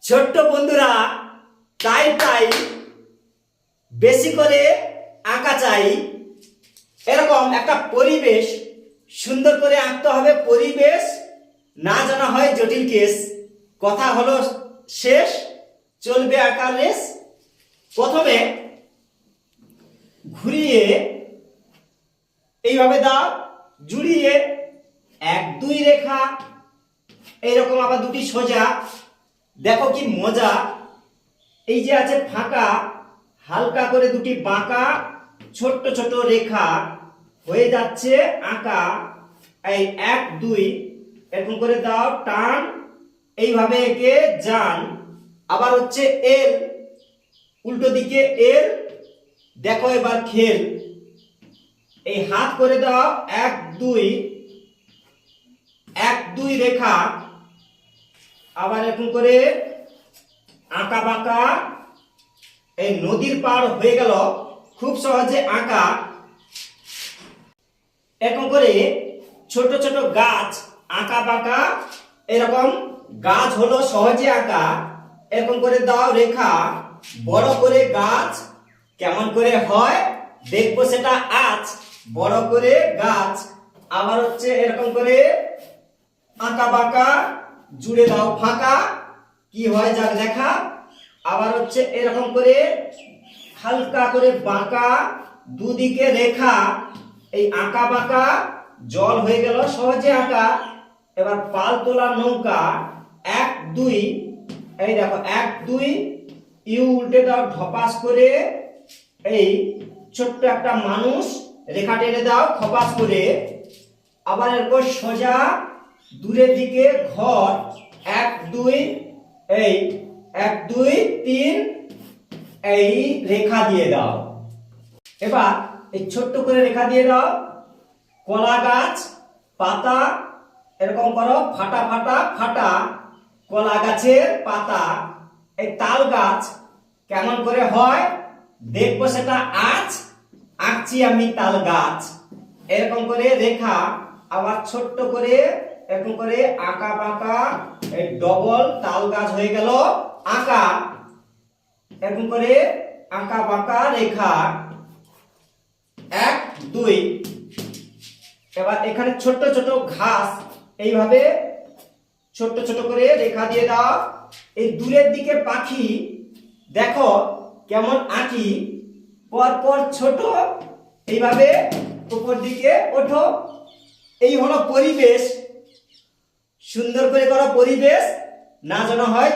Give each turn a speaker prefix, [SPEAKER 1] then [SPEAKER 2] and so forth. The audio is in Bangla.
[SPEAKER 1] ছোট্ট বন্ধুরা তাই তাই বেশি করে আঁকা চাই। এরকম একটা পরিবেশ সুন্দর করে আঁকতে হবে। পরিবেশ না জানা হয় জটিল কেস। কথা হলো শেষ, চলবে আঁকার রেস। প্রথমে ঘুরিয়ে এইভাবে দাও, জুড়িয়ে 1 2 রেখা, এইরকম আবার দুটি সোজা। দেখো কি মজা, এই যে আছে ফাঁকা, হালকা করে দুটি বাঁকা ছোট্ট ছোট রেখা হয়ে যাচ্ছে আঁকা। এই 1 2 এরকম করে দাও, টান, এইভাবে এঁকে যান। আবার হচ্ছে এল, উল্টো দিকে এল। দেখো এবার খেল, এই হাত করে দাও 1 2 1 2 রেখা। আবার এরকম করে আঁকা বাঁকা, এই নদীর পার হয়ে গেল খুব সহজে আঁকা। এরকম করে ছোট ছোট গাছ আঁকা বাঁকা, এরকম গাছ হলো সহজে আঁকা। এরকম করে দাও রেখা, বড় করে গাছ কেমন করে হয় দেখবো সেটা আজ। বড় করে গাছ, আবার হচ্ছে এরকম করে আঁকা বাঁকা, জুড়ে দাও ফাঁকা, কি হয় যাক দেখা। আবার হচ্ছে এরকম করে হালকা করে বাঁকা, দুদিকে রেখা, এই আঁকা বাঁকা জল হয়ে গেল সহজে আঁকা। এবার পাল তোলা নৌকা 1 2, এই দেখো 1 2 ইউ উল্টে দাও ধপাস করে, এই ছোট্ট একটা মানুষ রেখা টেনে দাও খপাস করে। আবার এরপর সোজা দূরের দিকে ঘর 1 2, এই 1 2 3, এই রেখা দিয়ে দাও। এবার এই ছোট্ট করে রেখা দিয়ে দাও। কলা গাছ পাতা, এরকম করো ফাটা ফাটা ফাটা, কলা গাছের পাতা। এই তাল গাছ কেমন করে হয় দেখবো সেটা আজ, আঁকছি আমি তাল গাছ। এরকম করে রেখা, আবার ছোট্ট করে এরকম করে আঁকা বাঁকা, এই ডবল তাল গাছ হয়ে গেল আঁকা। এরকম করে আঁকা বাঁকা রেখা 1 2। এবার এখানে ছোট্ট ছোট ঘাস, এইভাবে ছোট্ট ছোট করে রেখা দিয়ে দাও। এই দূরের দিকে পাখি দেখো কেমন আঁকি, পর পর ছোট, এইভাবে উপর দিকে ওঠো। এই হলো পরিবেশ, সুন্দর করে করো। পরিবেশ না জানা হয়